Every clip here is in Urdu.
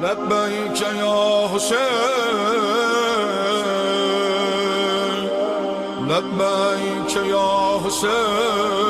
لبیک یا حسین لبیک یا حسین.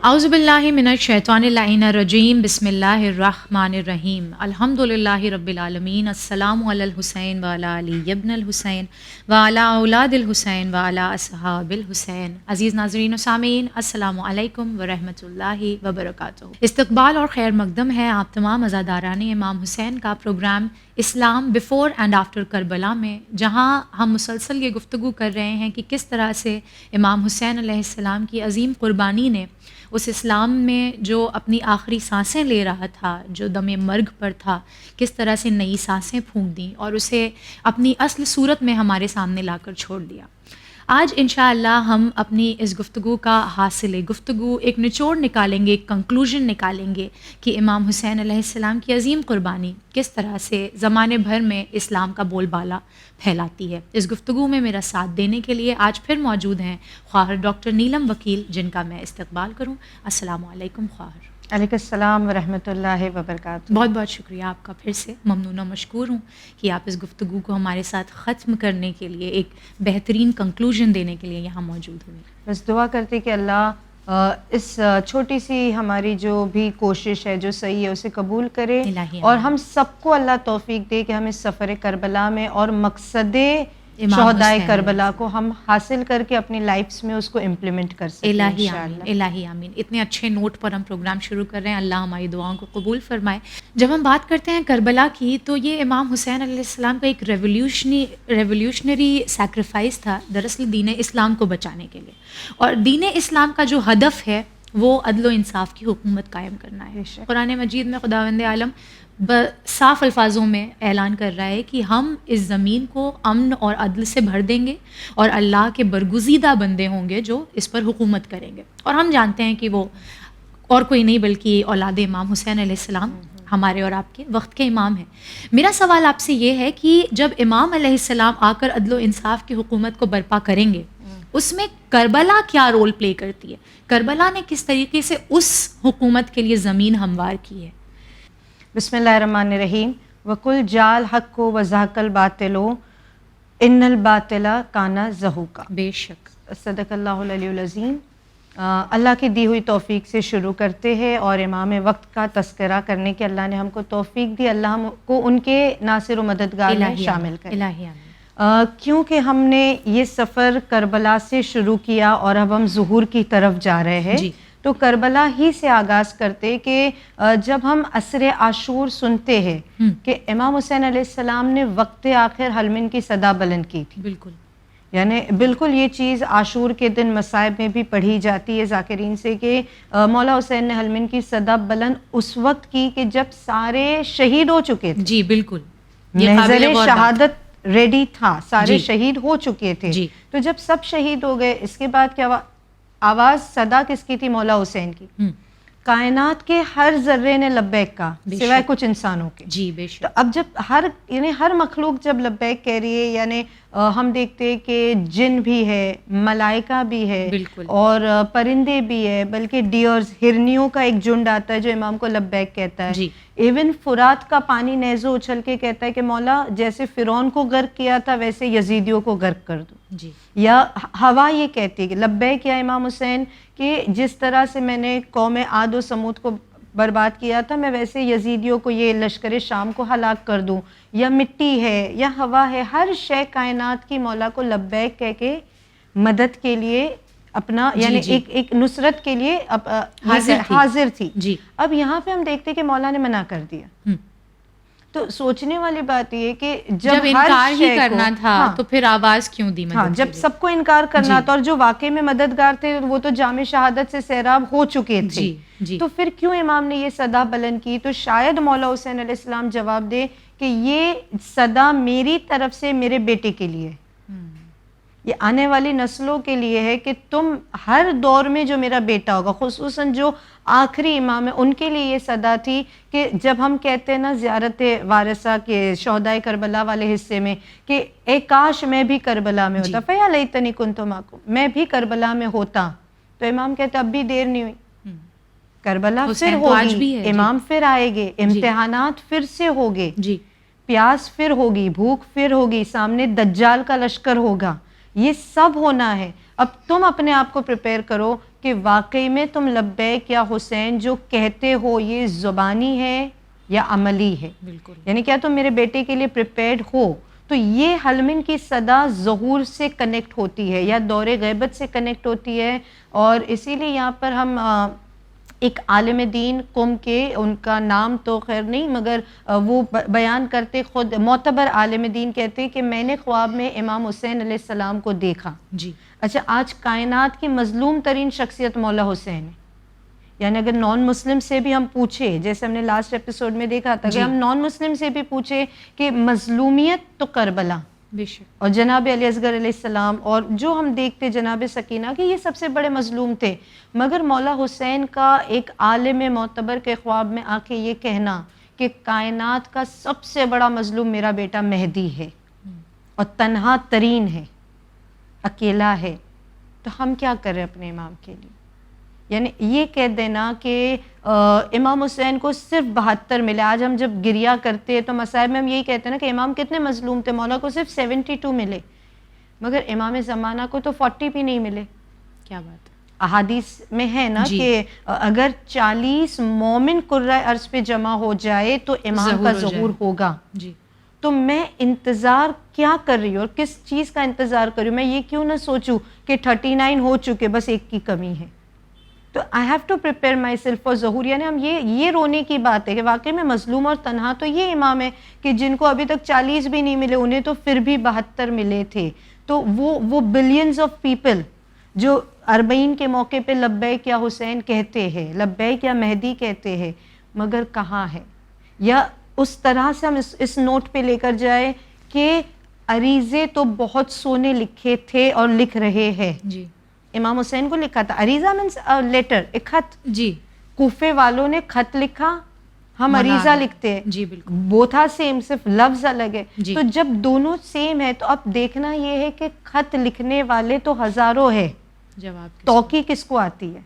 اعوذ باللہ من الشیطان اللعین الرجیم. بسم اللہ الرحمن الرحیم. الحمد للہ رب العالمین. السلام علی الحسین وعلی علی ابن الحسین وعلی اولاد الحسین وعلی اصحاب الحسین. عزیز ناظرین و سامعین، السلام علیکم ورحمۃ اللہ وبرکاتہ. استقبال اور خیر مقدم ہے آپ تمام عزاداران امام حسین کا programme Islam before and after Karbala میں، جہاں ہم مسلسل یہ گفتگو کر رہے ہیں کہ کس طرح سے امام حسین علیہ السلام کی عظیم قربانی نے اس اسلام میں جو اپنی آخری سانسیں لے رہا تھا، جو دم مرگ پر تھا، کس طرح سے نئی سانسیں پھونک دیں اور اسے اپنی اصل صورت میں ہمارے سامنے لا کر چھوڑ دیا. آج انشاءاللہ ہم اپنی اس گفتگو کا حاصل گفتگو ایک نچوڑ نکالیں گے، ایک کنکلوژن نکالیں گے کہ امام حسین علیہ السلام کی عظیم قربانی کس طرح سے زمانے بھر میں اسلام کا بول بالا پھیلاتی ہے. اس گفتگو میں میرا ساتھ دینے کے لیے آج پھر موجود ہیں خواہر ڈاکٹر نیلم وکیل، جن کا میں استقبال کروں. السلام علیکم خواہر. علیکم السلام ورحمۃ اللہ وبرکاتہ. بہت بہت شکریہ آپ کا، پھر سے ممنون و مشکور ہوں کہ آپ اس گفتگو کو ہمارے ساتھ ختم کرنے کے لیے، ایک بہترین کنکلوژن دینے کے لیے یہاں موجود ہوئے. بس دعا کرتے کہ اللہ اس چھوٹی سی ہماری جو بھی کوشش ہے جو صحیح ہے اسے قبول کرے، اور ہم سب کو اللہ توفیق دے کہ ہم اس سفر کربلا میں اور مقصد شہدائے کربلا کو ہم حاصل کر کے اپنی لائفز میں اس کو امپلیمنٹ کر سکیں. الہی آمین، الہی آمین. اتنے اچھے نوٹ پر ہم پروگرام شروع کر رہے ہیں، اللہ ہماری دعاؤں کو قبول فرمائے. جب ہم بات کرتے ہیں کربلا کی تو یہ امام حسین علیہ السلام کا ایک ریولیوشنری سیکریفائس تھا، دراصل دین اسلام کو بچانے کے لیے. اور دین اسلام کا جو ہدف ہے وہ عدل و انصاف کی حکومت قائم کرنا ہے. قرآن مجید میں خداوند عالم صاف الفاظوں میں اعلان کر رہا ہے کہ ہم اس زمین کو امن اور عدل سے بھر دیں گے اور اللہ کے برگزیدہ بندے ہوں گے جو اس پر حکومت کریں گے. اور ہم جانتے ہیں کہ وہ اور کوئی نہیں بلکہ اولاد امام حسین علیہ السلام ہمارے اور آپ کے وقت کے امام ہیں. میرا سوال آپ سے یہ ہے کہ جب امام علیہ السلام آ کر عدل و انصاف کی حکومت کو برپا کریں گے، اس میں کربلا کیا رول پلے کرتی ہے؟ کربلا نے کس طریقے سے اس حکومت کے لیے زمین ہموار کی ہے؟ بسم اللہ الرحمن الرحیم. وَقُلْ جَاءَ الْحَقُّ وَزَهَقَ الْبَاطِلُ إِنَّ الْبَاطِلَ كَانَ زَهُوقًا. بے شک. صدق اللہ العلی العظیم. اللہ کی دی ہوئی توفیق سے شروع کرتے ہیں اور امام وقت کا تذکرہ کرنے کے اللہ نے ہم کو توفیق دی. اللہ ہم کو ان کے ناصر و مددگار میں شامل کرے. الہی آمین. کیونکہ ہم نے یہ سفر کربلا سے شروع کیا اور اب ہم ظہور کی طرف جا رہے ہیں، تو کربلا ہی سے آغاز کرتے کہ جب ہم عصر عاشور سنتے ہیں کہ امام حسین علیہ السلام نے وقت آخر حلمن کی صدا بلند کی تھی. بالکل، یعنی بالکل یہ چیز عاشور کے دن مصائب میں بھی پڑھی جاتی ہے ذاکرین سے کہ مولا حسین نے حلمن کی صدا بلند اس وقت کی کہ جب سارے شہید ہو چکے تھے. جی بالکل، محضر شہادت ریڈی تھا، سارے شہید ہو چکے تھے. تو جب سب شہید ہو گئے، اس کے بعد کیا آواز صدا کس کی تھی؟ مولا حسین کی. کائنات کے ہر ذرے نے لبیک کہا سوائے کچھ انسانوں کے. جی بے شک. تو اب جب ہر مخلوق جب لبیک کہہ رہی ہے، یعنی ہم دیکھتے ہیں کہ جن بھی ہے، ملائکہ بھی ہے، اور پرندے بھی ہے، بلکہ ڈیئرز، ہرنیوں کا ایک جھنڈ آتا ہے جو امام کو لبیک کہتا ہے. ایون فرات کا پانی نیزو اچھل کے کہتا ہے کہ مولا جیسے فرعون کو غرق کیا تھا ویسے یزیدیوں کو غرق کر دو. یا ہوا یہ کہتی ہے کہ لبیک یا امام حسین کہ جس طرح سے میں نے قوم عاد و سمود کو برباد کیا تھا، میں ویسے یزیدیوں کو، یہ لشکر شام کو ہلاک کر دوں. یا مٹی ہے یا ہوا ہے، ہر شے کائنات کی مولا کو لبیک کہہ کے مدد کے لیے اپنا یعنی ایک نصرت کے لیے حاضر تھی. اب یہاں پہ ہم دیکھتے کہ مولا نے منع کر دیا. تو سوچنے والی بات یہ کہ جب انکار ہی کرنا تھا تو پھر آواز کیوں دی؟ جب سب کو انکار کرنا تھا اور جو واقعے میں مددگار تھے وہ تو جام شہادت سے سیراب ہو چکے تھے، تو پھر کیوں امام نے یہ صدا بلند کی؟ تو شاید مولا حسین علیہ السلام جواب دے کہ یہ صدا میری طرف سے میرے بیٹے کے لیے، یہ آنے والی نسلوں کے لیے ہے کہ تم ہر دور میں جو میرا بیٹا ہوگا، خصوصاً جو آخری امام ہے، ان کے لیے یہ صدا تھی کہ جب ہم کہتے ہیں نا زیارت وارثہ کے شہدائے کربلا والے حصے میں کہ اے کاش میں بھی کربلا میں ہوتا، فیا لیتنی کنت معکم، میں بھی کربلا میں ہوتا. تو امام کہتے اب بھی دیر نہیں ہوئی. کربلا حسین پھر تو آج بھی ہوگی, ہے, امام پھر آئے گے, امتحانات پھر سے ہوگے, جی پیاس پھر ہوگی, بھوک پھر ہوگی, سامنے دجال کا لشکر ہوگا, یہ سب ہونا ہے. اب تم اپنے آپ کو پریپیئر کرو کہ واقعی میں تم لبیک یا حسین جو کہتے ہو یہ زبانی ہے یا عملی ہے. بالکل. یعنی کیا تم میرے بیٹے کے لیے پریپیئرڈ ہو؟ تو یہ حلمن کی صدا ظہور سے کنیکٹ ہوتی ہے یا دور غیبت سے کنیکٹ ہوتی ہے. اور اسی لیے یہاں پر ہم ایک عالم دین قم کے, ان کا نام تو خیر نہیں مگر وہ بیان کرتے, خود معتبر عالم دین کہتے کہ میں نے خواب میں امام حسین علیہ السلام کو دیکھا. جی اچھا, آج کائنات کی مظلوم ترین شخصیت مولا حسین ہے. یعنی اگر نان مسلم سے بھی ہم پوچھے, جیسے ہم نے لاسٹ ایپیسوڈ میں دیکھا تھا, اگر ہم نان مسلم سے بھی پوچھے کہ مظلومیت تو کربلا بے شک, اور جناب علی اصغر علیہ السلام, اور جو ہم دیکھتے جناب سکینہ کہ یہ سب سے بڑے مظلوم تھے, مگر مولا حسین کا ایک عالم معتبر کے خواب میں آ کے یہ کہنا کہ کائنات کا سب سے بڑا مظلوم میرا بیٹا مہدی ہے اور تنہا ترین ہے, اکیلا ہے. تو ہم کیا کر رہے ہیں اپنے امام کے لیے؟ یعنی یہ کہہ دینا کہ امام حسین کو صرف 72 ملے. آج ہم جب گریا کرتے ہیں تو مصائب میں ہم یہی کہتے ہیں نا کہ امام کتنے مظلوم تھے, مولا کو صرف 72 ملے, مگر امام زمانہ کو تو 40 بھی نہیں ملے. کیا بات ہے. احادیث میں ہے نا کہ اگر 40 مومن قرۂ ارض پہ جمع ہو جائے تو امام کا ظہور ہوگا. جی, تو میں انتظار کیا کر رہی ہوں اور کس چیز کا انتظار کر رہی ہوں؟ میں یہ کیوں نہ سوچوں کہ 39 ہو چکے, بس ایک کی کمی ہے. تو I have to prepare myself for ظہور. یعنی ہم یہ رونے کی بات ہے کہ واقعی میں مظلوم اور تنہا تو یہ امام ہے کہ جن کو ابھی تک 40 بھی نہیں ملے, انہیں تو پھر بھی 72 ملے تھے. تو وہ بلینز آف پیپل جو 40 کے موقع پہ لبیک یا حسین کہتے ہیں, لبیک یا مہدی کہتے ہیں, مگر کہاں ہے؟ یا اس طرح سے ہم اس نوٹ پہ لے کر جائے کہ عریضے تو بہت سونے لکھے تھے اور لکھ رہے ہیں. جی, امام حسین کو لکھا تھا عریضہ مینس لیٹر, ایک خط. جی, کوفے والوں نے خط لکھا, ہم عریضہ لکھتے ہیں. جی بالکل. بوتھا سیم, صرف لفظ الگ ہے. جی. تو جب دونوں سیم ہے تو اب دیکھنا یہ ہے کہ خط لکھنے والے تو ہزاروں ہے, جواب توقع کس کو آتی ہے؟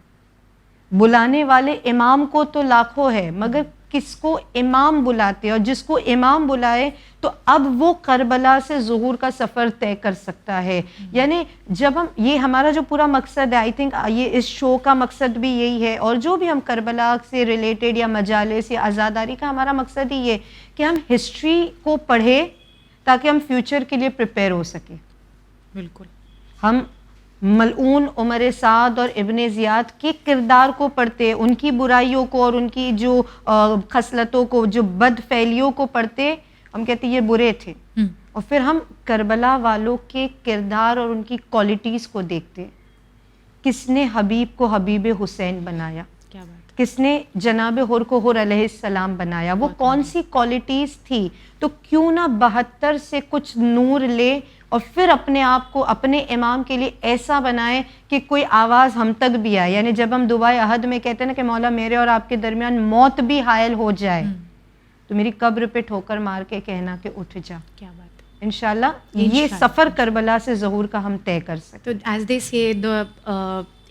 بلانے والے امام کو تو لاکھوں ہے, مگر کس کو امام بلاتے, اور جس کو امام بلائے تو اب وہ کربلا سے ظہور کا سفر طے کر سکتا ہے. یعنی جب ہم, یہ ہمارا جو پورا مقصد ہے, آئی تھنک یہ اس شو کا مقصد بھی یہی ہے, اور جو بھی ہم کربلا سے ریلیٹڈ یا مجالس یا عزاداری کا ہمارا مقصد ہی یہ کہ ہم ہسٹری کو پڑھیں تاکہ ہم فیوچر کے لیے پریپیئر ہو سکیں. بالکل. ہم ملعون عمر سعد اور ابن زیاد کے کردار کو پڑھتے, ان کی برائیوں کو اور ان کی جو خصلتوں کو, جو بد فعلیوں کو پڑھتے, ہم کہتے یہ برے تھے. اور پھر ہم کربلا والوں کے کردار اور ان کی کوالٹیز کو دیکھتے. کس نے حبیب کو حبیب حسین بنایا؟ کیا بات. کس نے جناب حر کو حر علیہ السلام بنایا؟ وہ کون سی کوالٹیز تھی؟ تو کیوں نہ 72 سے کچھ نور لے اور پھر اپنے آپ کو اپنے امام کے لیے ایسا بنائے کہ کوئی آواز ہم تک بھی آئے. یعنی جب ہم دعائے عہد میں کہتے ہیں نا کہ مولا میرے اور آپ کے درمیان موت بھی حائل ہو جائے, تو میری قبر پہ ٹھوکر مار کے کہنا کہ اٹھ جا. کیا بات. انشاءاللہ یہ سفر کربلا سے ظہور کا ہم طے کر سکتے. تو ایز دے سے the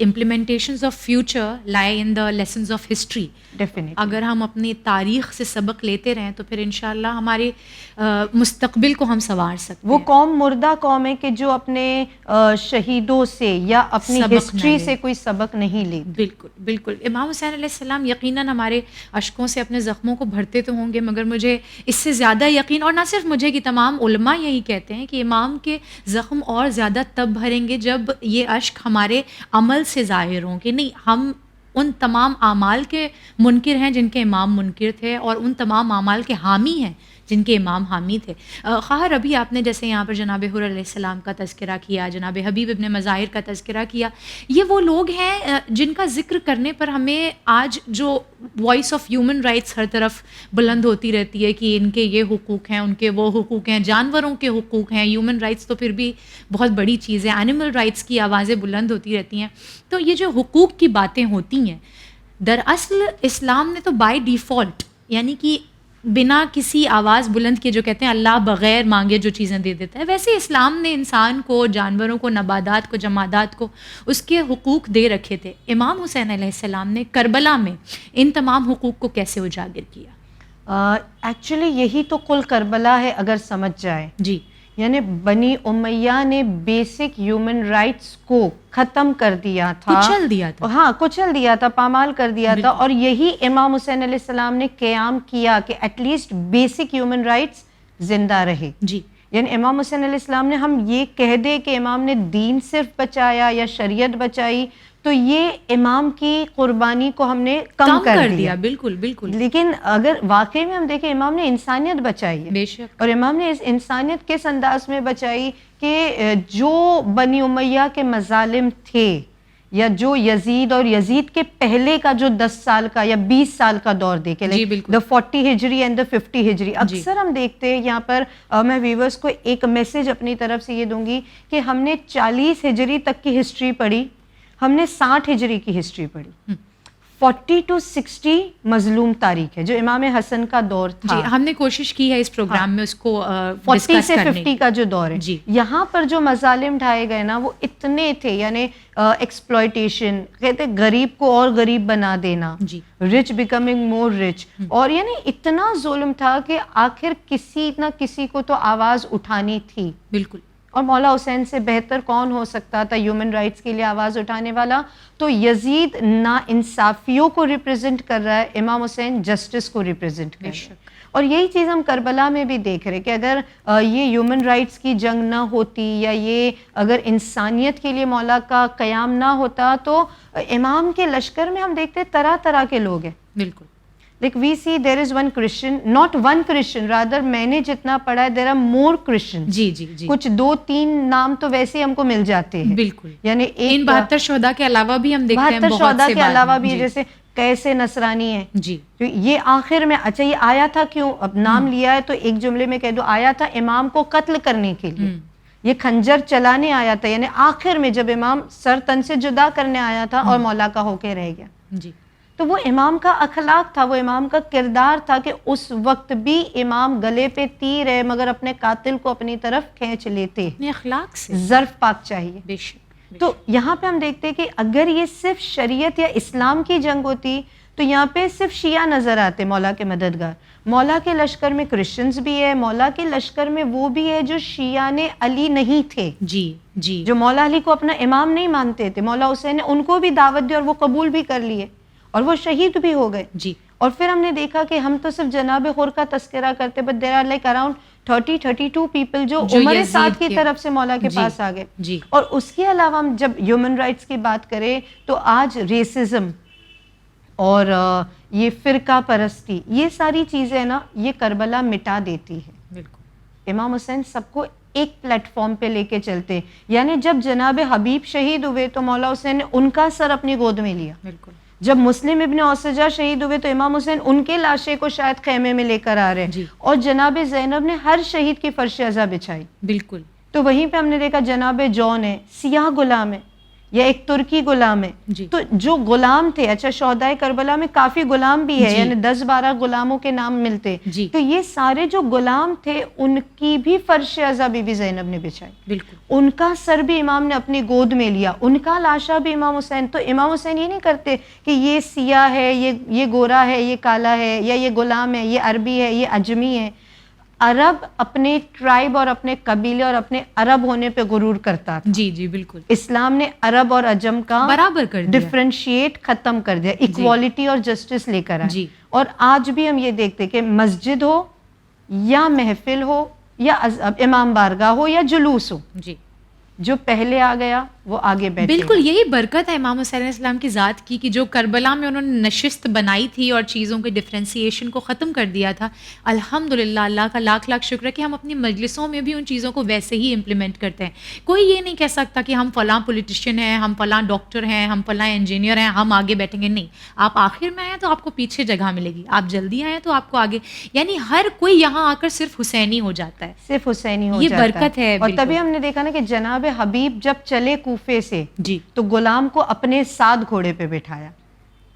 implementations of future lie in the lessons of history. Definitely. اگر ہم اپنی تاریخ سے سبق لیتے رہیں تو پھر انشاءاللہ ہمارے مستقبل کو ہم سنوار سکتے ہیں. وہ قوم مردہ قوم ہے کہ جو اپنے شہیدوں سے یا اپنی ہسٹری سے کوئی سبق نہیں لی. بالکل بالکل. امام حسین علیہ السلام یقیناً ہمارے اشکوں سے اپنے زخموں کو بھرتے تو ہوں گے, مگر مجھے اس سے زیادہ یقین, اور نہ صرف مجھے کہ تمام علماء یہی کہتے ہیں کہ امام کے زخم اور زیادہ تب بھریں گے جب یہ اشک ہمارے عمل سے ظاہر ہوں کہ نہیں ہم ان تمام اعمال کے منکر ہیں جن کے امام منکر تھے, اور ان تمام اعمال کے حامی ہیں جن کے امام حامی تھے. خواہر ابھی آپ نے جیسے یہاں پر جناب حر علیہ السلام کا تذکرہ کیا, جناب حبیب ابن مظاہر کا تذکرہ کیا, یہ وہ لوگ ہیں جن کا ذکر کرنے پر ہمیں آج جو وائس آف ہیومن رائٹس ہر طرف بلند ہوتی رہتی ہے کہ ان کے یہ حقوق ہیں, ان کے وہ حقوق ہیں, جانوروں کے حقوق ہیں. ہیومن رائٹس تو پھر بھی بہت بڑی چیز ہے, اینیمل رائٹس کی آوازیں بلند ہوتی رہتی ہیں. تو یہ جو حقوق کی باتیں ہوتی ہیں, دراصل اسلام نے تو بائی ڈیفالٹ, یعنی کہ بنا کسی آواز بلند کیے، جو کہتے ہیں اللہ بغیر مانگے جو چیزیں دے دیتا ہے، ویسے اسلام نے انسان کو، جانوروں کو، نباتات کو، جمادات کو اس کے حقوق دے رکھے تھے. امام حسین علیہ السلام نے کربلا میں ان تمام حقوق کو کیسے اجاگر کیا؟ ایکچولی یہی تو کل کربلا ہے اگر سمجھ جائے. جی، یعنی بنی امیہ نے بیسک ہیومن رائٹس کو ختم کر دیا تھا، کچل دیا تھا. ہاں کچل دیا تھا، پامال کر دیا تھا. اور یہی امام حسین علیہ السلام نے قیام کیا کہ at least basic human rights زندہ رہے. جی، یعنی امام حسین علیہ السلام نے، ہم یہ کہہ دے کہ امام نے دین صرف بچایا یا شریعت بچائی تو یہ امام کی قربانی کو ہم نے کم کر دیا. بالکل بالکل. لیکن اگر واقعی میں ہم دیکھیں امام نے انسانیت بچائی ہے، بے شک. اور امام نے اس انسانیت کس انداز میں بچائی کہ جو بنی امیہ کے مظالم تھے، یا جو یزید اور یزید کے پہلے کا جو 10 سال کا یا 20 سال کا دور دیکھے، جی بالکل، دا 40 ہجری اینڈ دا 50 ہجری. اکثر ہم دیکھتے ہیں یہاں پر، میں ویورز کو ایک میسج اپنی طرف سے یہ دوں گی کہ ہم نے 40 ہجری تک کی ہسٹری پڑھی، ہم نے 60 ہجری کی ہسٹری پڑھی. 40 to 60 مظلوم تاریخ ہے جو امام حسن کا دور تھا. جی، ہم نے کوشش کی ہے اس پروگرام میں اس کو 40 سے 50 کا جو دور ہے. جی، یہاں پر جو مظالم ڈھائے گئے نا وہ اتنے تھے، یعنی ایکسپلائٹیشن، کہتے غریب کو اور غریب بنا دینا، جی، رچ بیکمنگ مور رچ، اور یعنی اتنا ظلم تھا کہ آخر کسی نہ کسی کو تو آواز اٹھانی تھی. بالکل. اور مولا حسین سے بہتر کون ہو سکتا تھا ہیومن رائٹس کے لیے آواز اٹھانے والا؟ تو یزید نا انصافیوں کو ریپرزینٹ کر رہا ہے، امام حسین جسٹس کو ریپرزینٹ کر رہا ہے. اور یہی چیز ہم کربلا میں بھی دیکھ رہے کہ اگر یہ ہیومن رائٹس کی جنگ نہ ہوتی، یا یہ اگر انسانیت کے لیے مولا کا قیام نہ ہوتا، تو امام کے لشکر میں ہم دیکھتے طرح طرح کے لوگ ہیں. بالکل. Like we see there is one Christian, not one Christian, rather میں نے جتنا پڑھا ہے there are more Christians. جی جی جی. کچھ 2-3 نام تو ویسے ہم کو مل جاتے ہیں. بالکل. یعنی ان 72 شہداء کے علاوہ بھی ہم دیکھتے ہیں 72 شہداء کے علاوہ بھی جیسے کیسے نصرانی ہیں. جی. یہ آخر میں، اچھا یہ آیا تھا کیوں؟ اب نام لیا ہے تو ایک جملے میں کہہ دو، آیا تھا امام کو قتل کرنے کے لیے. یہ خنجر چلانے آیا تھا، یعنی آخر میں جب امام سر تن سے جدا کرنے آیا تھا اور مولا کا ہو کے رہ گیا. جی. تو وہ امام کا اخلاق تھا، وہ امام کا کردار تھا کہ اس وقت بھی امام گلے پہ تیر ہے مگر اپنے قاتل کو اپنی طرف کھینچ لیتے. اخلاق سے ظرف پاک چاہیے. بے شک. تو یہاں پہ ہم دیکھتے کہ اگر یہ صرف شریعت یا اسلام کی جنگ ہوتی تو یہاں پہ صرف شیعہ نظر آتے مولا کے مددگار. مولا کے لشکر میں کرسچنز بھی ہے، مولا کے لشکر میں وہ بھی ہے جو شیعہ نے علی نہیں تھے. جی جی. جو مولا علی کو اپنا امام نہیں مانتے تھے، مولا حسین نے ان کو بھی دعوت دی اور وہ قبول بھی کر لیے اور وہ شہید بھی ہو گئے. جی. اور پھر ہم نے دیکھا کہ ہم تو صرف جناب خور کا تذکرہ کرتے، but there are like around 30-32 people جو عمر سعد کی طرف سے مولا کے پاس آ گئے. جی. اور اس کے علاوہ ہم جب ہیومن رائٹس کی بات کریں تو آج ریسزم اور یہ فرقہ پرستی، یہ ساری چیزیں نا یہ کربلا مٹا دیتی ہے. بالکل. امام حسین سب کو ایک پلیٹ فارم پہ لے کے چلتے. یعنی جب جناب حبیب شہید ہوئے تو مولا حسین نے ان کا سر اپنی گود میں لیا. بالکل. جب مسلم ابن اوسجہ شہید ہوئے تو امام حسین ان کے لاشے کو شاید خیمے میں لے کر آ رہے. جی. اور جناب زینب نے ہر شہید کی فرش ازا بچھائی. بالکل. تو وہیں پہ ہم نے دیکھا جناب جون ہے، سیاہ غلام ہے یا ایک ترکی غلام ہے. جی. تو جو غلام تھے، اچھا شہدائے کربلا میں کافی غلام بھی ہے، یعنی 10-12 غلاموں کے نام ملتے. جی. تو یہ سارے جو غلام تھے ان کی بھی فرش ازا بی بی زینب نے بچھائی. بالکل. ان کا سر بھی امام نے اپنی گود میں لیا، ان کا لاشا بھی امام حسین. تو امام حسین یہ نہیں کرتے کہ یہ سیاہ ہے، یہ گورا ہے، یہ کالا ہے، یا یہ غلام ہے، یہ عربی ہے، یہ اجمی ہے. عرب اپنے ٹرائب اور اپنے قبیلے اور اپنے عرب ہونے پہ غرور کرتا تھا. جی جی بالکل. اسلام نے عرب اور عجم کا برابر کر دیا، ڈفرینشیٹ ختم کر دیا، ایکوالٹی اور جسٹس لے کر آئے. جی. اور آج بھی ہم یہ دیکھتے کہ مسجد ہو یا محفل ہو یا امام بارگاہ ہو یا جلوس ہو، جی، جو پہلے آ گیا وہ آگے بیٹھے. بالکل. یہی برکت ہے امام حسین علیہ السلام کی ذات کی کہ جو کربلا میں انہوں نے نشست بنائی تھی اور چیزوں کے ڈفرینسیشن کو ختم کر دیا تھا. الحمدللہ، اللہ کا لاکھ لاکھ شکر ہے کہ ہم اپنی مجلسوں میں بھی ان چیزوں کو ویسے ہی امپلیمنٹ کرتے ہیں. کوئی یہ نہیں کہہ سکتا کہ ہم فلاں پولیٹیشین ہیں، ہم فلاں ڈاکٹر ہیں، ہم فلاں انجینئر ہیں، ہم آگے بیٹھیں گے. نہیں، آپ آخر میں آئیں تو آپ کو پیچھے جگہ ملے گی، آپ جلدی آئیں تو آپ کو آگے. یعنی ہر کوئی یہاں آ کر صرف حسینی ہو جاتا ہے، صرف حسینی ہو یہ جاتا ہے. برکت ہے. اور تبھی ہم نے دیکھا نا کہ جناب حبیب جب چلے کوفے سے، جی، تو غلام کو اپنے ساتھ گھوڑے پہ بٹھایا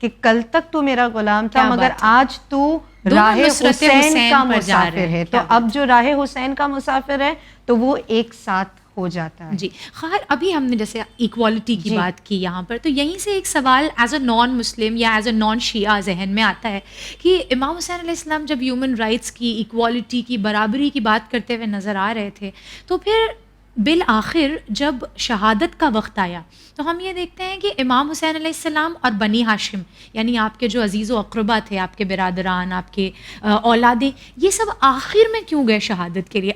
کہ کل تک تو میرا غلام تھا، مگر آج تو راہ نصرت حسین کا پر جا رہے مسافر ہیں. ہے. تو اب جو راہ حسین کا مسافر ہے تو وہ ایک ساتھ ہو جاتا ہے. جی خیر ابھی ہم نے جیسے ایکوالٹی کی بات کی یہاں پر، تو یہیں سے ایک سوال ایز اے نان مسلم یا ایز اے نان شیعہ ذہن میں آتا ہے کہ امام حسین علیہ السلام جب ہیومن رائٹس کی، ایکوالٹی کی، برابری کی بات کرتے ہوئے نظر آ رہے تھے، تو پھر بالآخر جب شہادت کا وقت آیا تو ہم یہ دیکھتے ہیں کہ امام حسین علیہ السلام اور بنی ہاشم، یعنی آپ کے جو عزیز و اقربا تھے، آپ کے برادران، آپ کے اولادیں، یہ سب آخر میں کیوں گئے شہادت کے لیے؟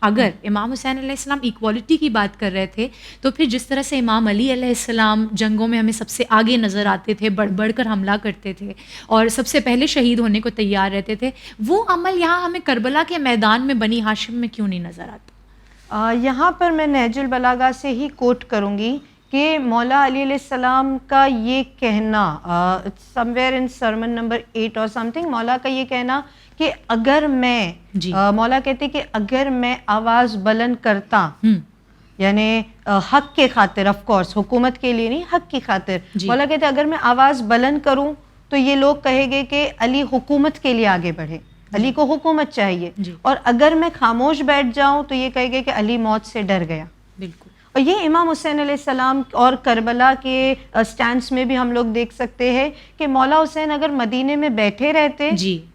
اگر امام حسین علیہ السلام ایکوالٹی کی بات کر رہے تھے تو پھر جس طرح سے امام علی علیہ السلام جنگوں میں ہمیں سب سے آگے نظر آتے تھے، بڑھ بڑھ کر حملہ کرتے تھے اور سب سے پہلے شہید ہونے کو تیار رہتے تھے، وہ عمل یہاں ہمیں کربلا کے میدان میں بنی ہاشم میں کیوں نہیں نظر آتا؟ یہاں پر میں نہج البلاغہ سے ہی کوٹ کروں گی کہ مولا علی علیہ السلام کا یہ کہنا سم ویئر ان سرمن نمبر 8 اور سم تھنگ، مولا کا یہ کہنا کہ اگر میں مولا کہتے کہ اگر میں آواز بلند کرتا، یعنی حق کے خاطر، آف کورس حکومت کے لیے نہیں، حق کی خاطر، مولا کہتے اگر میں آواز بلند کروں تو یہ لوگ کہیں گے کہ علی حکومت کے لیے آگے بڑھے، علی کو حکومت چاہیے، اور اگر میں خاموش بیٹھ جاؤں تو یہ کہے گے کہ علی موت سے ڈر گیا. بالکل. اور یہ امام حسین علیہ السلام اور کربلا کے سٹینڈس میں بھی ہم لوگ دیکھ سکتے ہیں کہ مولا حسین اگر مدینے میں بیٹھے رہتے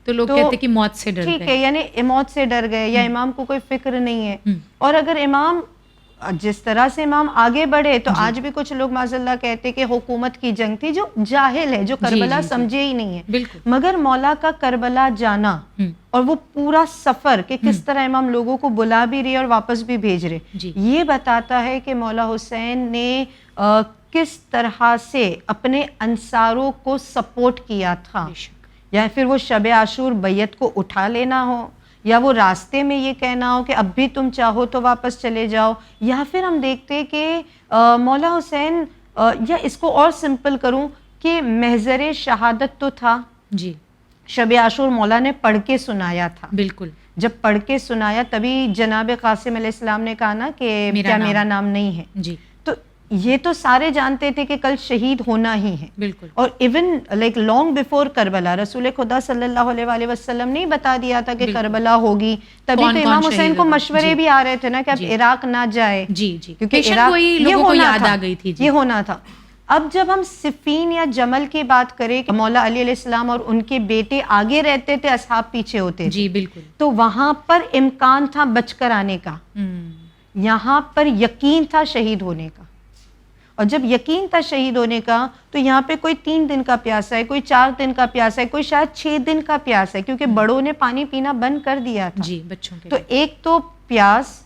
تو لوگ کہتے کہ موت سے ڈر گئے، ٹھیک ہے، یعنی موت سے ڈر گئے یا امام کو کوئی فکر نہیں ہے. اور اگر امام جس طرح سے امام آگے بڑھے تو آج بھی کچھ لوگ معاذ اللہ کہتے کہ حکومت کی جنگ تھی، جو جاہل ہے، جو کربلا سمجھے ہی نہیں ہے. مگر مولا کا کربلا جانا اور وہ پورا سفر کہ کس طرح امام لوگوں کو بلا بھی رہے اور واپس بھی بھیج رہے، یہ بتاتا ہے کہ مولا حسین نے کس طرح سے اپنے انصاروں کو سپورٹ کیا تھا. یا پھر وہ شب عاشور بیعت کو اٹھا لینا ہو، یا وہ راستے میں یہ کہنا ہو کہ اب بھی تم چاہو تو واپس چلے جاؤ، یا پھر ہم دیکھتے کہ مولا حسین، یا اس کو اور سمپل کروں کہ محضر شہادت تو تھا، شب عاشور مولا نے پڑھ کے سنایا تھا. بالکل. جب پڑھ کے سنایا تبھی جناب قاسم علیہ السلام نے کہا نا کہ کیا میرا نام نہیں ہے. تو یہ تو سارے جانتے تھے کہ کل شہید ہونا ہی ہے. بالکل. اور even like long before Karbala رسول خدا صلی اللہ علیہ وآلہ وسلم نے بتا دیا تھا کہ کربلا ہوگی. تبھی تو امام حسین کو مشورے بھی آ رہے تھے نا کہ اب عراق نہ جائے، کیونکہ عراق یہ ہونا تھا. اب جب ہم صفین یا جمل کی بات کریں کہ مولا علی علیہ السلام اور ان کے بیٹے آگے رہتے تھے، اصحاب پیچھے ہوتے تھے، بالکل، تو وہاں پر امکان تھا بچ کر آنے کا، یہاں پر یقین تھا شہید ہونے کا. اور جب یقین تھا شہید ہونے کا تو یہاں پہ کوئی 3 دن کا پیاسا ہے، کوئی 4 دن کا پیاسا ہے، کوئی شاید 6 دن کا پیاس ہے، کیونکہ بڑوں نے پانی پینا بند کر دیا تھا. بچوں کے. تو ایک تو پیاس،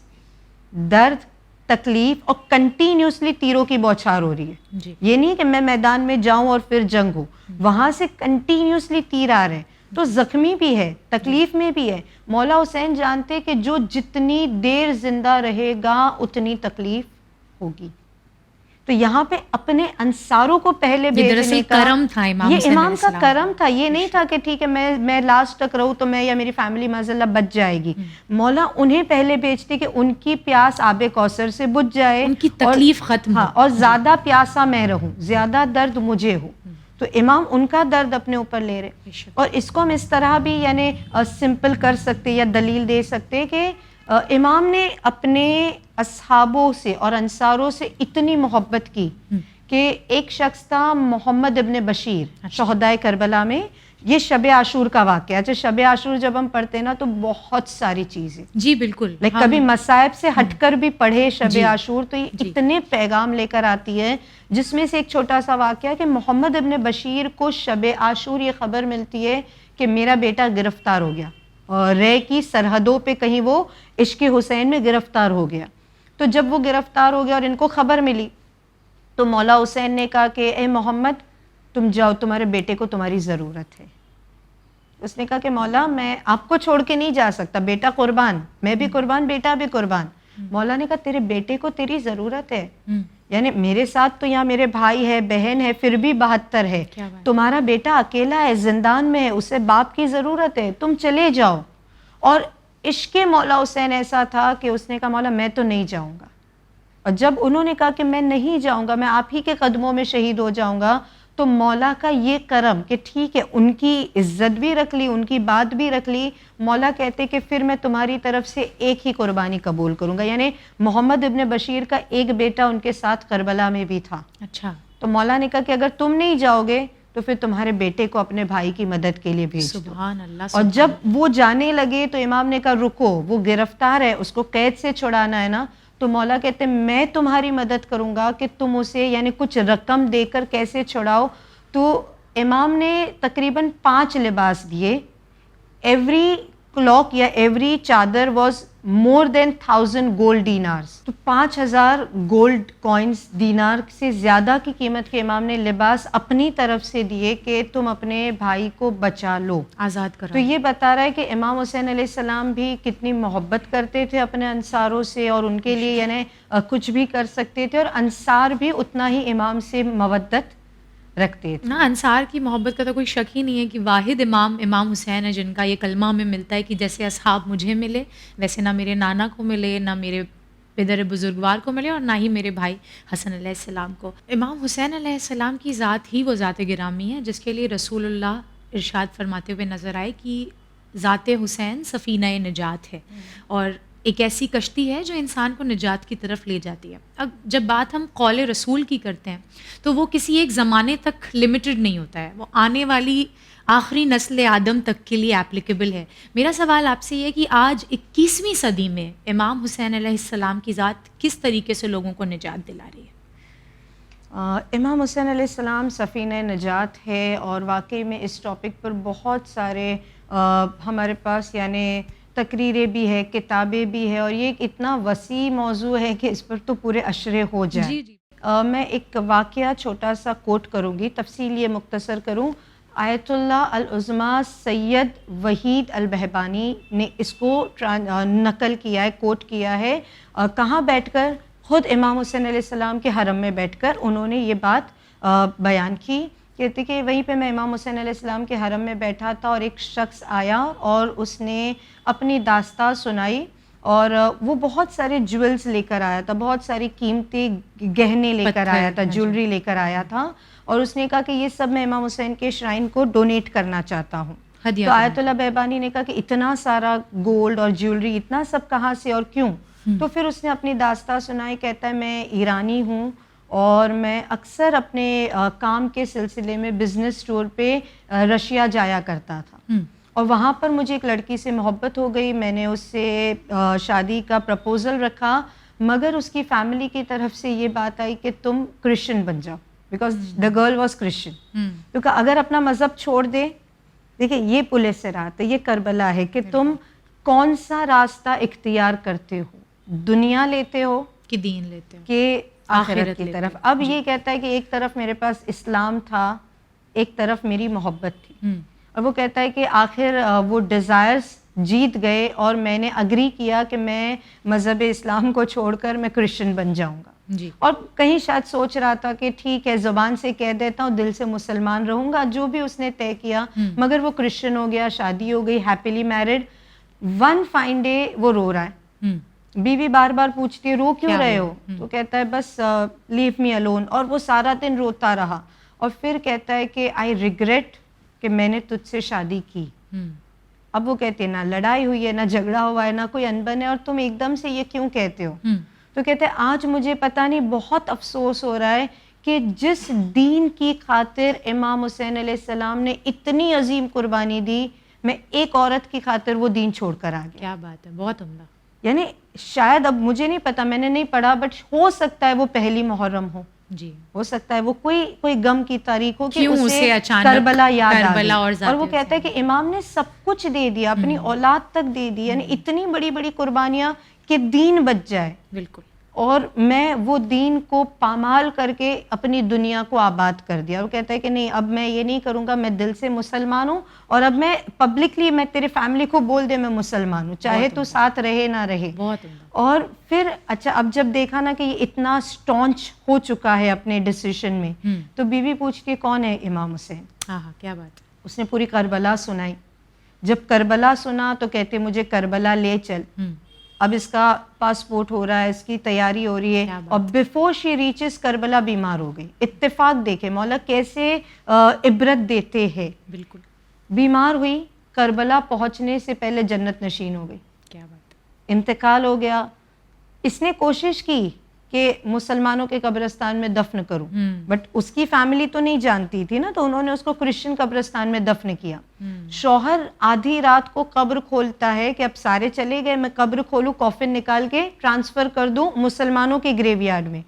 درد، تکلیف، اور کنٹینیوسلی تیروں کی بوچھار ہو رہی ہے. یہ نہیں کہ میں میدان میں جاؤں اور پھر جنگ ہو، وہاں سے کنٹینیوسلی تیر آ رہے ہیں، تو زخمی بھی ہے، تکلیف میں بھی ہے. مولا حسین جانتے کہ جو جتنی دیر زندہ رہے گا اتنی تکلیف ہوگی، تو یہاں پہ اپنے انصاروں کو پہلے بھیجنے کا کرم تھا، یہ امام کا کرم تھا. یہ نہیں تھا کہ ٹھیک ہے میں لاسٹ تک رہوں تو میں یا میری فیملی معذاللہ بچ جائے گی. مولا انہیں پہلے بھیجتے کہ ان کی پیاس آب کوثر سے بجھ جائے، ان کی تکلیف ختم، اور زیادہ پیاسا میں رہوں، زیادہ درد مجھے ہو. تو امام ان کا درد اپنے اوپر لے رہے. اور اس کو ہم اس طرح بھی یعنی سمپل کر سکتے یا دلیل دے سکتے کہ امام نے اپنے اصحابوں سے اور انصاروں سے اتنی محبت کی کہ ایک شخص تھا محمد ابن بشیر، شہدائے کربلا میں. یہ شب عاشور کا واقعہ. اچھا، شب عاشور جب ہم پڑھتے ہیں نا تو بہت ساری چیزیں، جی بالکل، کبھی مصائب سے ہٹ کر بھی پڑھے شب عاشور تو یہ اتنے پیغام لے کر آتی ہے، جس میں سے ایک چھوٹا سا واقعہ کہ محمد ابن بشیر کو شب عاشور یہ خبر ملتی ہے کہ میرا بیٹا گرفتار ہو گیا، اور رے کی سرحدوں پہ کہیں وہ عشق حسین میں گرفتار ہو گیا. تو جب وہ گرفتار ہو گیا اور ان کو خبر ملی تو مولا حسین نے کہا کہ اے محمد تم جاؤ، تمہارے بیٹے کو تمہاری ضرورت ہے. اس نے کہا کہ مولا میں آپ کو چھوڑ کے نہیں جا سکتا، بیٹا قربان، میں بھی قربان، بیٹا بھی قربان. مولا نے کہا تیرے بیٹے کو تیری ضرورت ہے، یعنی میرے ساتھ تو یہاں میرے بھائی ہے، بہن ہے، پھر بھی 72 ہے، تمہارا بیٹا اکیلا ہے، زندان میں ہے، اسے باپ کی ضرورت ہے، تم چلے جاؤ. اور عشق مولا حسین ایسا تھا کہ اس نے کہا مولا میں تو نہیں جاؤں گا. اور جب انہوں نے کہا کہ میں نہیں جاؤں گا، میں آپ ہی کے قدموں میں شہید ہو جاؤں گا، تو مولا کا یہ کرم کہ ٹھیک ہے ان کی عزت بھی رکھ لی, ان کی بات بھی رکھ لی, مولا کہتے کہ پھر میں تمہاری طرف سے ایک ہی قربانی قبول کروں گا. یعنی محمد ابن بشیر کا ایک بیٹا ان کے ساتھ کربلا میں بھی تھا. اچھا. تو مولا نے کہا کہ اگر تم نہیں جاؤ گے تو پھر تمہارے بیٹے کو اپنے بھائی کی مدد کے لیے بھیج دو. سبحان اللہ. اور جب وہ جانے لگے تو امام نے کہا رکو, وہ گرفتار ہے, اس کو قید سے چھڑانا ہے نا. تو مولا کہتے میں تمہاری مدد کروں گا کہ تم اسے یعنی کچھ رقم دے کر کیسے چھڑاؤ. تو امام نے تقریباً 5 لباس دیے. ایوری کلاک یا ایوری چادر واز مور دین 1000 گولڈ دینارز. تو 5000 گولڈ کوائنز, دینار سے زیادہ کی قیمت کے امام نے لباس اپنی طرف سے دیے کہ تم اپنے بھائی کو بچا لو, آزاد کرو. تو یہ بتا رہا ہے کہ امام حسین علیہ السلام بھی کتنی محبت کرتے تھے اپنے انصاروں سے, اور ان کے لیے یعنی کچھ بھی کر سکتے تھے, اور انصار بھی اتنا ہی امام سے مودت رکھتے تھے. نا انصار کی محبت کا تو کوئی شک ہی نہیں ہے کہ واحد امام حسین ہے جن کا یہ کلمہ ہمیں ملتا ہے کہ جیسے اصحاب مجھے ملے ویسے نہ میرے نانا کو ملے, نہ میرے پدر بزرگوار کو ملے, اور نہ ہی میرے بھائی حسن علیہ السلام کو. امام حسین علیہ السلام کی ذات ہی وہ ذات گرامی ہے جس کے لیے رسول اللہ ارشاد فرماتے ہوئے نظر آئے کہ ذات حسین سفینہ نجات ہے, اور ایک ایسی کشتی ہے جو انسان کو نجات کی طرف لے جاتی ہے. اب جب بات ہم قول رسول کی کرتے ہیں تو وہ کسی ایک زمانے تک لمیٹڈ نہیں ہوتا ہے, وہ آنے والی آخری نسل آدم تک کے لیے اپلیکیبل ہے. میرا سوال آپ سے یہ ہے کہ آج 21ویں صدی میں امام حسین علیہ السلام کی ذات کس طریقے سے لوگوں کو نجات دلا رہی ہے؟ امام حسین علیہ السلام سفینہ نجات ہے, اور واقعی میں اس ٹاپک پر بہت سارے ہمارے پاس یعنی تقریریں بھی ہے, کتابیں بھی ہے, اور یہ ایک اتنا وسیع موضوع ہے کہ اس پر تو پورے اشرے ہو جائیں. جی. میں ایک واقعہ چھوٹا سا کوٹ کروں گی, تفصیل یہ مختصر کروں. آیت اللہ العظمیٰ سید وحید البہبانی نے اس کو نقل کیا ہے, کوٹ کیا ہے. کہاں بیٹھ کر؟ خود امام حسین علیہ السلام کے حرم میں بیٹھ کر انہوں نے یہ بات بیان کی. کہتے کہ وہیں پہ میں امام حسین علیہ السلام کے حرم میں بیٹھا تھا, اور ایک شخص آیا اور اس نے اپنی داستان سنائی, اور وہ بہت سارے جیولز لے کر آیا تھا, بہت ساری قیمتی گہنے لے کر آیا تھا, جیولری لے کر آیا تھا, اور اس نے کہا کہ یہ سب میں امام حسین کے شرائن کو ڈونیٹ کرنا چاہتا ہوں. تو آیت اللہ بہبانی نے کہا کہ اتنا سارا گولڈ اور جیولری اتنا سب کہاں سے اور کیوں؟ تو پھر اس نے اپنی داستان سنائی. کہتا ہے میں ایرانی ہوں, اور میں اکثر اپنے کام کے سلسلے میں بزنس ٹور پہ رشیا جایا کرتا تھا, اور وہاں پر مجھے ایک لڑکی سے محبت ہو گئی. میں نے اس سے شادی کا پرپوزل رکھا, مگر اس کی فیملی کی طرف سے یہ بات آئی کہ تم کرسچن بن جاؤ, because the girl was Christian. کیونکہ اگر اپنا مذہب چھوڑ دے, دیکھیں یہ پل صراط ہے, یہ کربلا ہے کہ تم کون سا راستہ اختیار کرتے ہو, دنیا لیتے ہو کہ دین لیتے ہو کہ آخرت کی طرف. اب یہ کہتا ہے کہ ایک طرف میرے پاس اسلام تھا, ایک طرف میری محبت تھی, اور وہ کہتا ہے کہ آخر وہ ڈیزائرز جیت گئے, اور میں نے اگری کیا کہ میں مذہب اسلام کو چھوڑ کر میں کرسچن بن جاؤں گا. اور کہیں شاید سوچ رہا تھا کہ ٹھیک ہے زبان سے کہہ دیتا ہوں, دل سے مسلمان رہوں گا, جو بھی اس نے طے کیا, مگر وہ کرسچن ہو گیا, شادی ہو گئی, happily married. One fine day وہ رو رہا ہے, بیوی بار بار پوچھتی ہے رو کیوں رہے ہو, تو کہتا ہے بس لیو می الون, اور وہ سارا دن روتا رہا, اور پھر کہتا ہے کہ آئی ریگریٹ کہ میں نے تجھ سے شادی کی. اب وہ کہتے ہیں نہ لڑائی ہوئی ہے, نہ جھگڑا ہوا ہے, نہ کوئی انبن ہے, اور تم ایک دم سے یہ کیوں کہتے ہو؟ تو کہتے ہیں آج مجھے پتہ نہیں, بہت افسوس ہو رہا ہے کہ جس دین کی خاطر امام حسین علیہ السلام نے اتنی عظیم قربانی دی, میں ایک عورت کی خاطر وہ دین چھوڑ کر آ گیا. کیا بات ہے, بہت عمدہ. یعنی شاید, اب مجھے نہیں پتا, میں نے نہیں پڑھا, بٹ ہو سکتا ہے وہ پہلی محرم ہو, جی ہو سکتا ہے وہ کوئی غم کی تاریخ ہو کہ اسے کربلا یاد آ گئی, اور وہ کہتا ہے کہ امام نے سب کچھ دے دیا, اپنی اولاد تک دے دی, یعنی اتنی بڑی بڑی قربانیاں کہ دین بچ جائے. بالکل. اور میں وہ دین کو پامال کر کے اپنی دنیا کو آباد کر دیا. وہ کہتا ہے کہ نہیں, اب میں یہ نہیں کروں گا, میں دل سے مسلمان ہوں, اور اب میں پبلکلی میں تیرے فیملی کو بول دے میں مسلمان ہوں, چاہے تو ساتھ رہے نہ رہے. اور پھر اچھا, اب جب دیکھا نا کہ یہ اتنا سٹونچ ہو چکا ہے اپنے ڈیسیشن میں, تو بیوی پوچھتی ہے کون ہے امام حسین. کیا بات. اس نے پوری کربلا سنائی. جب کربلا سنا تو کہتے مجھے کربلا لے چل. اب اس کا پاسپورٹ ہو رہا ہے, اس کی تیاری ہو رہی ہے, اور بیفور شی ریچز کربلا بیمار ہو گئی. اتفاق دیکھیں مولا کیسے عبرت دیتے ہیں. بالکل. بیمار ہوئی, کربلا پہنچنے سے پہلے جنت نشین ہو گئی. کیا بات. انتقال ہو گیا. اس نے کوشش کی کہ مسلمانوں کے قبرستان میں دفن کروں, بٹ اس کی فیملی تو نہیں جانتی تھی نا, تو انہوں نے اس کو کرسچن قبرستان میں دفن کیا. شوہر آدھی رات کو قبر کھولتا ہے کہ اب سارے چلے گئے, میں قبر کھولوں, کافن نکال کے ٹرانسفر کر دوں مسلمانوں کے گریو یارڈ میں.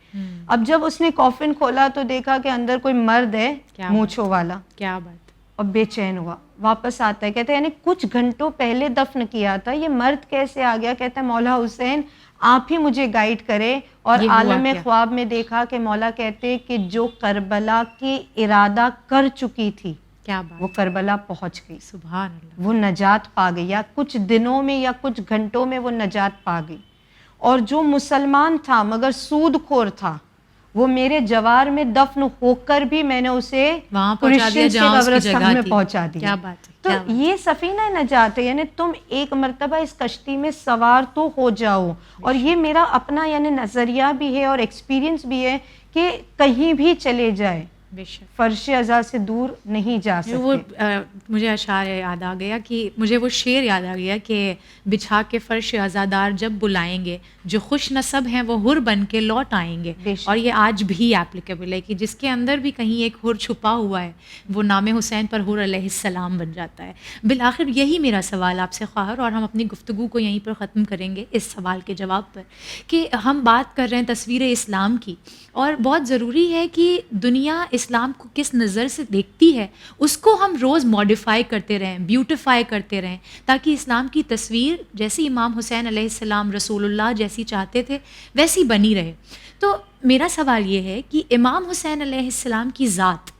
اب جب اس نے کافن کھولا تو دیکھا کہ اندر کوئی مرد ہے مونچھوں والا. کیا بات. اور بے چین ہوا, واپس آتا ہے, کہتا ہے یعنی کچھ گھنٹوں پہلے دفن کیا تھا, یہ مرد کیسے آ گیا؟ کہتا ہے مولا حسین آپ ہی مجھے گائیڈ کرے. اور عالم خواب میں دیکھا کہ مولا کہتے کہ جو کربلا کی ارادہ کر چکی تھی, کیا بات, وہ کربلا پہنچ گئی. سبحان اللہ. وہ نجات پا گئی, یا کچھ دنوں میں یا کچھ گھنٹوں میں وہ نجات پا گئی. اور جو مسلمان تھا مگر سود خور تھا, وہ میرے جوار میں دفن ہو کر بھی میں نے اسے کرسچن کے قبرستان میں پہنچا دیا. کیا بات. تو یہ سفینہ نجات ہے, یعنی تم ایک مرتبہ اس کشتی میں سوار تو ہو جاؤ. اور یہ میرا اپنا یعنی نظریہ بھی ہے اور ایکسپیرینس بھی ہے کہ کہیں بھی چلے جائے فرش ازا سے دور نہیں جا سکتے. وہ مجھے اشعار یاد آ گیا کہ مجھے وہ شعر یاد آ گیا کہ بچھا کے فرش ازادار جب بلائیں گے, جو خوش نصب ہیں وہ حر بن کے لوٹ آئیں گے. اور یہ آج بھی ایپلیکیبل ہے کہ جس کے اندر بھی کہیں ایک حر چھپا ہوا ہے, وہ نام حسین پر حر علیہ السلام بن جاتا ہے. بالآخر یہی میرا سوال آپ سے خواہر, اور ہم اپنی گفتگو کو یہیں پر ختم کریں گے اس سوال کے جواب پر, کہ ہم بات کر رہے ہیں تصویر اسلام کی, اور بہت ضروری ہے کہ دنیا اسلام کو کس نظر سے دیکھتی ہے اس کو ہم روز ماڈیفائی کرتے رہیں, بیوٹیفائی کرتے رہیں, تاکہ اسلام کی تصویر جیسی امام حسین علیہ السلام رسول اللہ جیسی چاہتے تھے ویسی بنی رہے. تو میرا سوال یہ ہے کہ امام حسین علیہ السلام کی ذات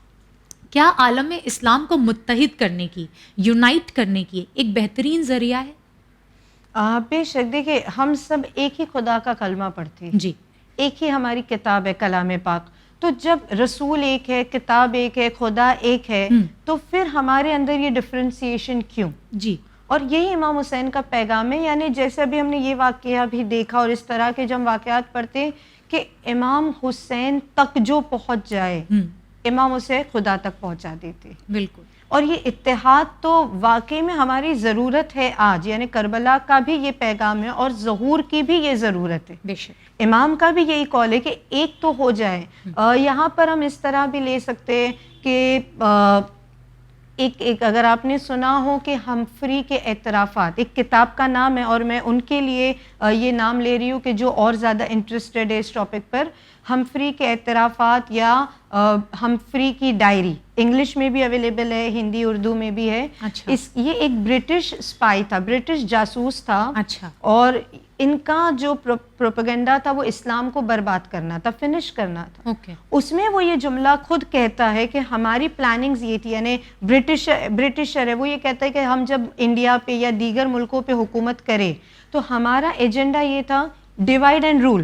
کیا عالم اسلام کو متحد کرنے کی, یونائٹ کرنے کی ایک بہترین ذریعہ ہے؟ بے شک. دیکھیں ہم سب ایک ہی خدا کا کلمہ پڑھتے ہیں, جی, ایک ہی ہماری کتاب ہے کلام پاک. تو جب رسول ایک ہے, کتاب ایک ہے, خدا ایک ہے, تو پھر ہمارے اندر یہ ڈفرینسیشن کیوں؟ جی. اور یہی امام حسین کا پیغام ہے. یعنی جیسے ابھی ہم نے یہ واقعہ بھی دیکھا, اور اس طرح کے جب واقعات پڑھتے ہیں کہ امام حسین تک جو پہنچ جائے امام اسے خدا تک پہنچا دیتے. بالکل. اور یہ اتحاد تو واقعی میں ہماری ضرورت ہے آج, یعنی کربلا کا بھی یہ پیغام ہے اور ظہور کی بھی یہ ضرورت ہے. بے شک. امام کا بھی یہی قول ہے کہ ایک تو ہو جائے. یہاں پر ہم اس طرح بھی لے سکتے ہیں کہ ایک اگر آپ نے سنا ہو کہ ہمفری کے اعترافات, ایک کتاب کا نام ہے, اور میں ان کے لیے یہ نام لے رہی ہوں کہ جو اور زیادہ انٹرسٹڈ ہے اس ٹاپک پر. ہمفری کے اعترافات یا ہمفری کی ڈائری انگلش میں بھی اویلیبل ہے, ہندی اردو میں بھی ہے. اچھا. یہ ایک برٹش اسپائی تھا, برٹش جاسوس تھا. اچھا. اور ان کا جو پروپیگنڈا تھا وہ اسلام کو برباد کرنا تھا, فنش کرنا تھا. اس میں وہ یہ جملہ خود کہتا ہے کہ ہماری پلاننگز یہ تھی, یعنی برٹشر ہے, وہ یہ کہتا ہے کہ ہم جب انڈیا پہ یا دیگر ملکوں پہ حکومت کرے تو ہمارا ایجنڈا یہ تھا ڈیوائڈ اینڈ رول.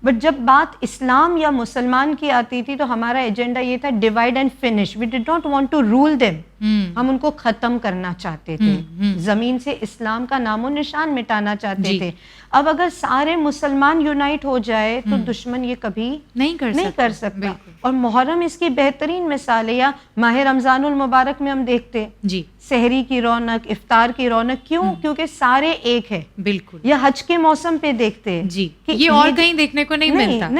بٹ جب بات اسلام یا مسلمان کی آتی تھی تو ہمارا ایجنڈا یہ تھا divide and finish. We did not want to rule them, ہم ان کو ختم کرنا چاہتے تھے, زمین سے اسلام کا نام و نشان مٹانا چاہتے تھے. اب اگر سارے مسلمان یونائٹ ہو جائے تو دشمن یہ کبھی نہیں کر سکتا. اور محرم اس کی بہترین مثال ہے, یا ماہ رمضان المبارک میں ہم دیکھتے جی سحری کی رونق, افطار کی رونق, کیوں؟ کیونکہ سارے ایک ہے. بالکل. یا حج کے موسم پہ دیکھتے ہیں جی, یہ اور کہیں دیکھنے کو نہیں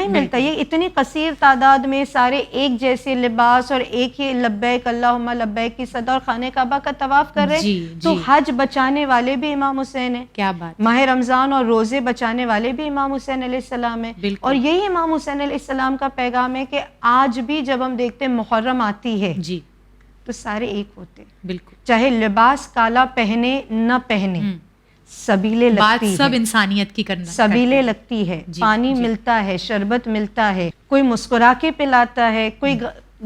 ملتا. یہ اتنی کثیر تعداد میں سارے ایک جیسے لباس اور ایک ہی لبیک اللہم لبیک کی صدا اور خانہ کعبہ کا طواف کر رہے ہیں. تو حج بچانے والے بھی امام حسین ہیں. کیا بات. ماہ رمضان اور روزے بچانے والے بھی امام حسین علیہ السلام ہیں. اور یہی امام حسین علیہ السلام کا پیغام ہے کہ آج بھی جب ہم دیکھتے محرم آتی ہے جی تو سارے ایک ہوتے. بالکل. چاہے لباس کالا پہنے نہ پہنے, سبیلے لگتی ہے, سب انسانیت کی کرنا, سبیلے لگتی ہے. پانی ملتا ہے, شربت ملتا ہے, کوئی مسکرا کے پلاتا ہے, کوئی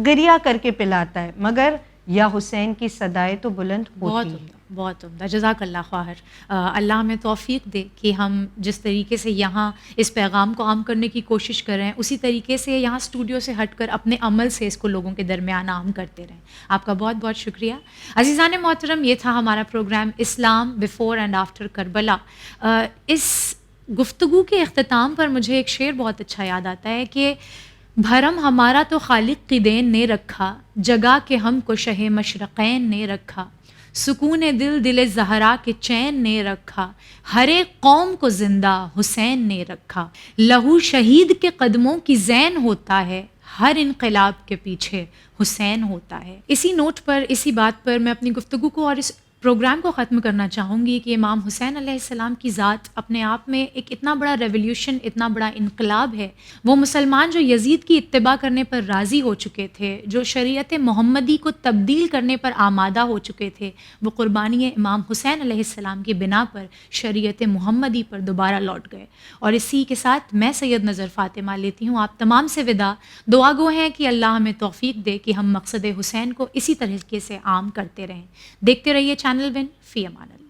گریا کر کے پلاتا ہے, مگر یا حسین کی صدائے تو بلند ہوتی ہے. بہت عمدہ، جزاک اللہ خیر. اللہ ہمیں توفیق دے کہ ہم جس طریقے سے یہاں اس پیغام کو عام کرنے کی کوشش کر رہے ہیں اسی طریقے سے یہاں اسٹوڈیو سے ہٹ کر اپنے عمل سے اس کو لوگوں کے درمیان عام کرتے رہیں. آپ کا بہت بہت شکریہ. عزیزان محترم، یہ تھا ہمارا programme Islam before and after Karbala. اس گفتگو کے اختتام پر مجھے ایک شعر بہت اچھا یاد آتا ہے کہ بھرم ہمارا تو خالق کی دین نے رکھا، جگا کے ہم کو شہ مشرقین نے رکھا، سکون دل زہرا کے چین نے رکھا، ہر ایک قوم کو زندہ حسین نے رکھا، لہو شہید کے قدموں کی زین ہوتا ہے، ہر انقلاب کے پیچھے حسین ہوتا ہے. اسی نوٹ پر، اسی بات پر میں اپنی گفتگو کو اور اس پروگرام کو ختم کرنا چاہوں گی کہ امام حسین علیہ السلام کی ذات اپنے آپ میں ایک اتنا بڑا ریولیوشن، اتنا بڑا انقلاب ہے. وہ مسلمان جو یزید کی اتباع کرنے پر راضی ہو چکے تھے، جو شریعت محمدی کو تبدیل کرنے پر آمادہ ہو چکے تھے، وہ قربانی امام حسین علیہ السلام کی بنا پر شریعت محمدی پر دوبارہ لوٹ گئے. اور اسی کے ساتھ میں سید نظر فاطمہ لیتی ہوں آپ تمام سے وداع. دعا گو ہیں کہ اللہ ہمیں توفیق دے کہ ہم مقصد حسین کو اسی طریقے سے عام کرتے رہیں. دیکھتے رہیے چینل ون. فی امان اللہ.